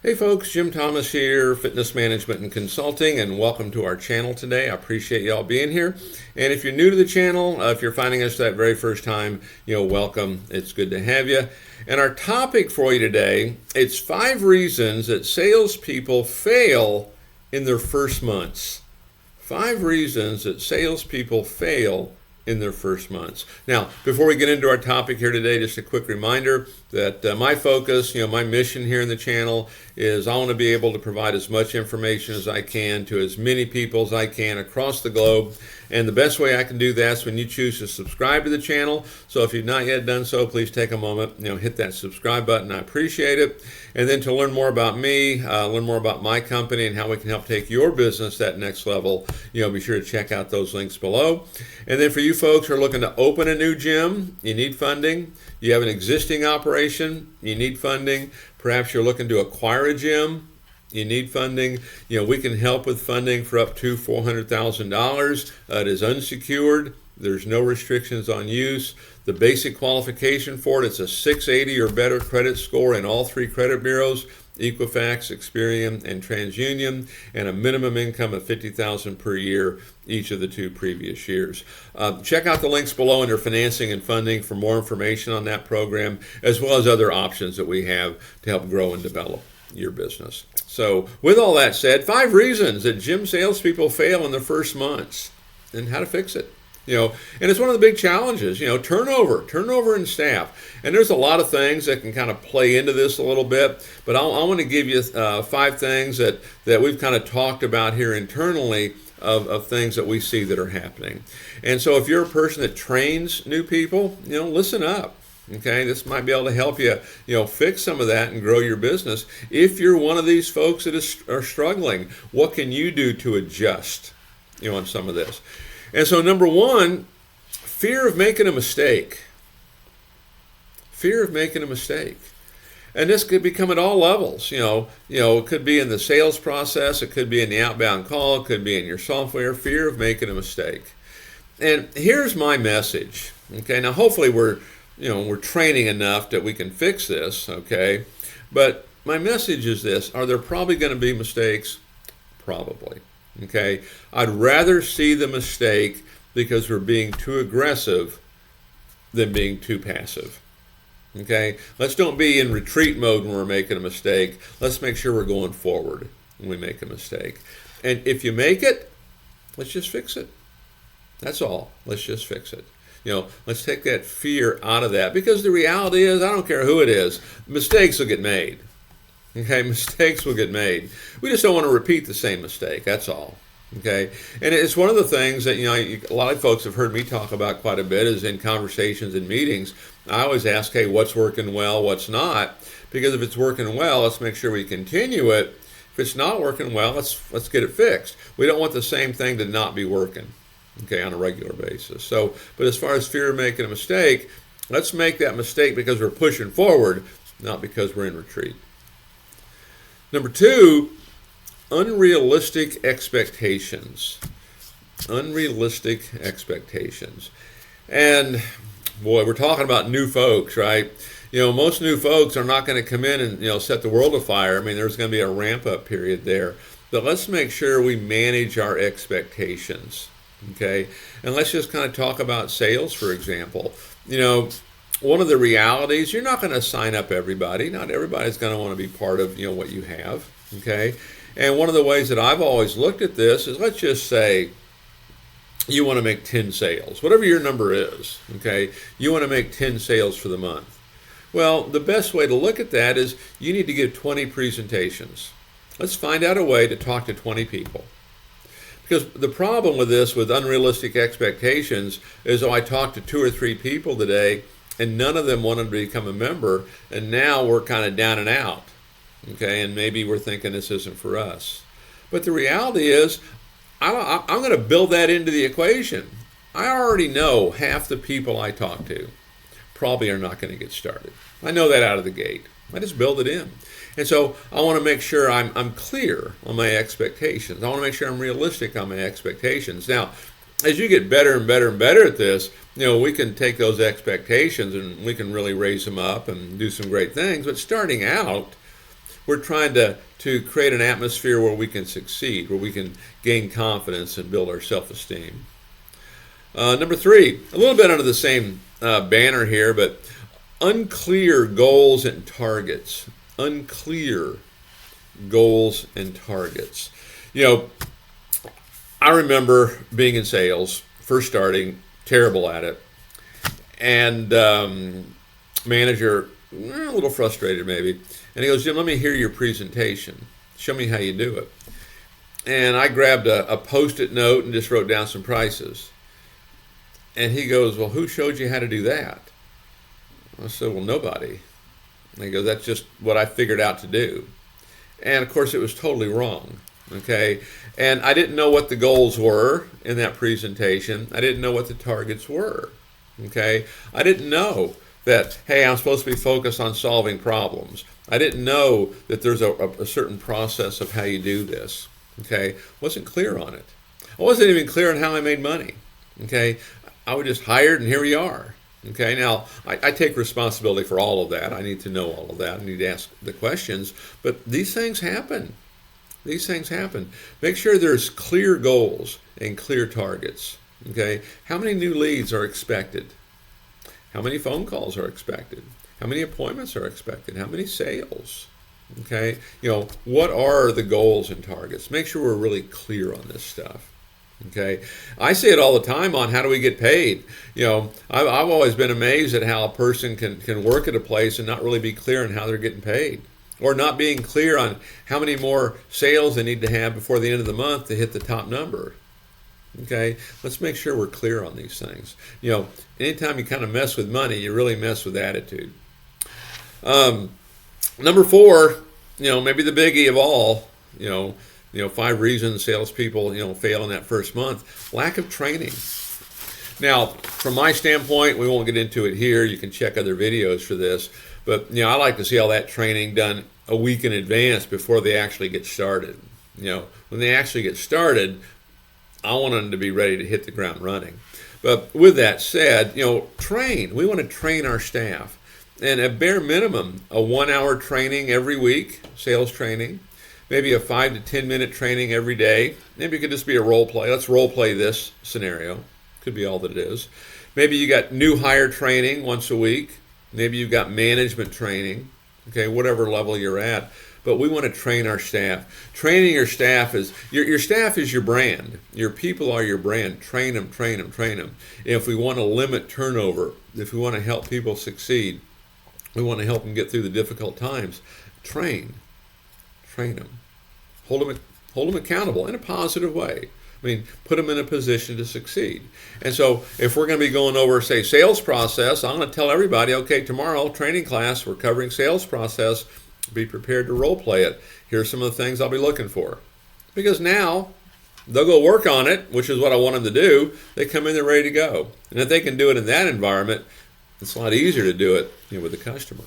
Hey folks, Jim Thomas here, Fitness Management and Consulting, and welcome to our channel today. I appreciate y'all being here. And if you're new to the channel, if you're finding us that very first time, welcome. It's good to have you. And our topic for you today, it's 5 reasons that salespeople fail in their first months. 5 reasons that salespeople fail in their first months. Now, before we get into our topic here today, just a quick reminder that my focus, my mission here in the channel is I want to be able to provide as much information as I can to as many people as I can across the globe. And the best way I can do that is when you choose to subscribe to the channel. So if you've not yet done so, please take a moment, hit that subscribe button. I appreciate it. And then to learn more about me, learn more about my company and how we can help take your business that next level, be sure to check out those links below. And then for you folks who are looking to open a new gym, you need funding. You have an existing operation, you need funding. Perhaps you're looking to acquire a gym, you need funding. We can help with funding for up to $400,000. It is unsecured. There's no restrictions on use. The basic qualification for it, it's a 680 or better credit score in all 3 credit bureaus, Equifax, Experian, and TransUnion, and a minimum income of $50,000 per year each of the 2 previous years. Check out the links below under financing and funding for more information on that program, as well as other options that we have to help grow and develop your business. So with all that said, 5 reasons that gym salespeople fail in their first months and how to fix it. And it's one of the big challenges, turnover in staff. And there's a lot of things that can kind of play into this a little bit, but I want to give you 5 things that we've kind of talked about here internally of things that we see that are happening. And so if you're a person that trains new people, listen up. Okay, this might be able to help you, fix some of that and grow your business. If you're one of these folks that are struggling, what can you do to adjust, on some of this? And so number 1, fear of making a mistake. Fear of making a mistake. And this could become at all levels. It could be in the sales process, it could be in the outbound call, it could be in your software. Fear of making a mistake. And here's my message. Okay, now hopefully we're training enough that we can fix this, okay? But my message is this: are there probably going to be mistakes? Probably. Okay, I'd rather see the mistake because we're being too aggressive than being too passive. Okay, let's don't be in retreat mode when we're making a mistake. Let's make sure we're going forward when we make a mistake. And if you make it, let's just fix it. That's all. Let's just fix it. Let's take that fear out of that, because the reality is, I don't care who it is, mistakes will get made. Okay, mistakes will get made. We just don't want to repeat the same mistake, that's all. Okay, and it's one of the things that, a lot of folks have heard me talk about quite a bit is in conversations and meetings. I always ask, hey, what's working well, what's not? Because if it's working well, let's make sure we continue it. If it's not working well, let's get it fixed. We don't want the same thing to not be working, okay, on a regular basis. So, but as far as fear of making a mistake, let's make that mistake because we're pushing forward, not because we're in retreat. Number 2, unrealistic expectations. Unrealistic expectations. And boy, we're talking about new folks, right? Most new folks are not going to come in and, set the world afire. I mean, there's going to be a ramp up period there. But let's make sure we manage our expectations. Okay, and let's just kind of talk about sales, for example. One of the realities, you're not going to sign up everybody. Not everybody's going to want to be part of, what you have. Okay, and one of the ways that I've always looked at this is, let's just say you want to make 10 sales, whatever your number is. Okay, you want to make 10 sales for the month. Well, the best way to look at that is you need to give 20 presentations. Let's find out a way to talk to 20 people. Because the problem with this, with unrealistic expectations, is I talked to 2 or 3 people today, and none of them wanted to become a member, and now we're kind of down and out, okay? And maybe we're thinking this isn't for us. But the reality is, I'm going to build that into the equation. I already know half the people I talk to probably are not going to get started. I know that out of the gate. I just build it in. And so I want to make sure I'm clear on my expectations. I want to make sure I'm realistic on my expectations. Now, as you get better and better and better at this, we can take those expectations and we can really raise them up and do some great things. But starting out, We're trying to create an atmosphere where we can succeed, where we can gain confidence and build our self-esteem. Number 3, a little bit under the same banner here, but unclear goals and targets. Unclear goals and targets. I remember being in sales, first starting, terrible at it, and manager, a little frustrated maybe, and he goes, Jim, let me hear your presentation. Show me how you do it. And I grabbed a Post-it note and just wrote down some prices. And he goes, well, who showed you how to do that? I said, well, nobody. And he goes, that's just what I figured out to do. And of course, it was totally wrong. Okay. And I didn't know what the goals were in that presentation. I didn't know what the targets were. Okay. I didn't know that, hey, I'm supposed to be focused on solving problems. I didn't know that there's a certain process of how you do this. Okay. Wasn't clear on it. I wasn't even clear on how I made money. Okay. I was just hired, and here we are. Okay, now I take responsibility for all of that. I need to know all of that. I need to ask the questions. But these things happen. These things happen. Make sure there's clear goals and clear targets. Okay, how many new leads are expected? How many phone calls are expected? How many appointments are expected? How many sales? Okay, what are the goals and targets? Make sure we're really clear on this stuff. Okay, I say it all the time on how do we get paid. I've always been amazed at how a person can work at a place and not really be clear on how they're getting paid, or not being clear on how many more sales they need to have before the end of the month to hit the top number. Okay, let's make sure we're clear on these things. Anytime you kind of mess with money, you really mess with attitude. Number 4, maybe the biggie of all, 5 reasons salespeople, fail in that first month. Lack of training. Now, from my standpoint, we won't get into it here. You can check other videos for this. But, I like to see all that training done a week in advance before they actually get started. When they actually get started, I want them to be ready to hit the ground running. But with that said, train. We want to train our staff. And at bare minimum, a 1-hour training every week, sales training. Maybe a 5 to 10 minute training every day. Maybe it could just be a role play. Let's role play this scenario. Could be all that it is. Maybe you got new hire training once a week. Maybe you've got management training. Okay, whatever level you're at. But we want to train our staff. Training your staff is, your staff is your brand. Your people are your brand. Train them, train them, train them. If we want to limit turnover, if we want to help people succeed, we want to help them get through the difficult times, train them. Hold them accountable in a positive way. Put them in a position to succeed. And so if we're going to be going over, say, sales process, I'm going to tell everybody, okay, tomorrow, training class, we're covering sales process. Be prepared to role play it. Here's some of the things I'll be looking for. Because now they'll go work on it, which is what I want them to do. They come in, they're ready to go. And if they can do it in that environment, it's a lot easier to do it with the customer.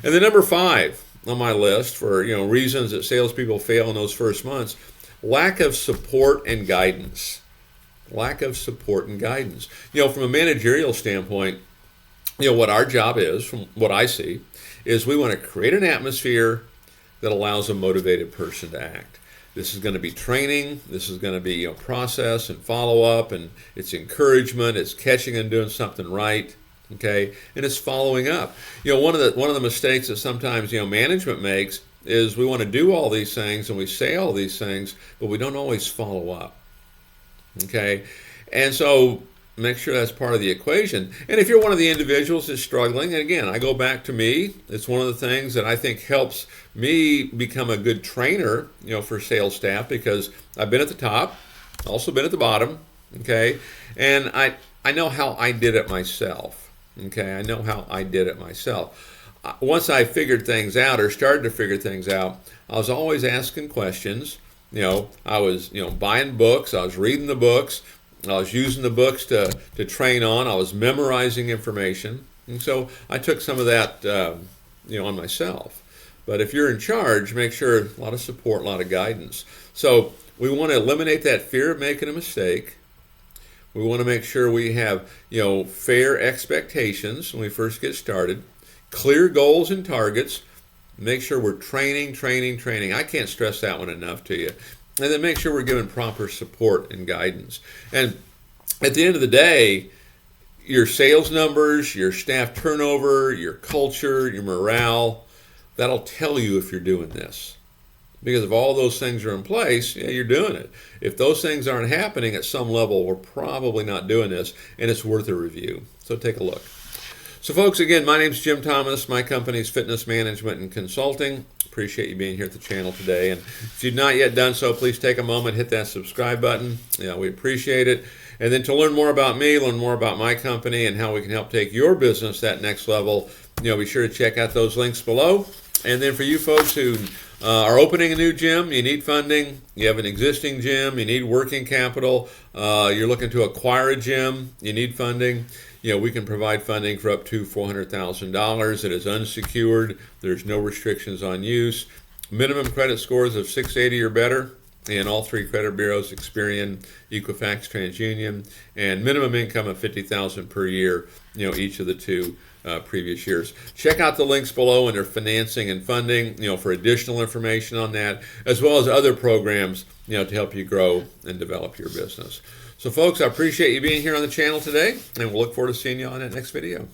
And then number 5 on my list for reasons that salespeople fail in those first months, lack of support and guidance. Lack of support and guidance. From a managerial standpoint, what our job is, from what I see, is we want to create an atmosphere that allows a motivated person to act. This is going to be training. This is going to be process and follow up, and it's encouragement. It's catching and doing something right. Okay, and it's following up. One of the mistakes that sometimes management makes is we want to do all these things and we say all these things, but we don't always follow up. Okay, and so make sure that's part of the equation. And if you're one of the individuals that's struggling, and again, I go back to me. It's one of the things that I think helps me become a good trainer, for sales staff, because I've been at the top, also been at the bottom. Okay, and I know how I did it myself. Okay, I know how I did it myself. Once I figured things out or started to figure things out, I was always asking questions. I was, buying books. I was reading the books. I was using the books to train on. I was memorizing information. And so I took some of that, on myself. But if you're in charge, make sure a lot of support, a lot of guidance. So we want to eliminate that fear of making a mistake. We want to make sure we have, fair expectations when we first get started, clear goals and targets, Make sure we're training. I can't stress that one enough to you. And then make sure we're giving proper support and guidance. And at the end of the day, your sales numbers, your staff turnover, your culture, your morale, that'll tell you if you're doing this. Because if all those things are in place, yeah, you're doing it. If those things aren't happening at some level, we're probably not doing this, and it's worth a review. So take a look. So folks, again, my name's Jim Thomas. My company's Fitness Management and Consulting. Appreciate you being here at the channel today. And if you've not yet done so, please take a moment, hit that subscribe button. Yeah, we appreciate it. And then to learn more about me, learn more about my company and how we can help take your business that next level, be sure to check out those links below. And then for you folks who are opening a new gym, you need funding, you have an existing gym, you need working capital, you're looking to acquire a gym, you need funding, we can provide funding for up to $400,000. It is unsecured. There's no restrictions on use. Minimum credit scores of 680 or better in all three credit bureaus, Experian, Equifax, TransUnion, and minimum income of $50,000 per year, each of the two previous years. Check out the links below under financing and funding, for additional information on that, as well as other programs, to help you grow and develop your business. So folks, I appreciate you being here on the channel today, and we'll look forward to seeing you on that next video.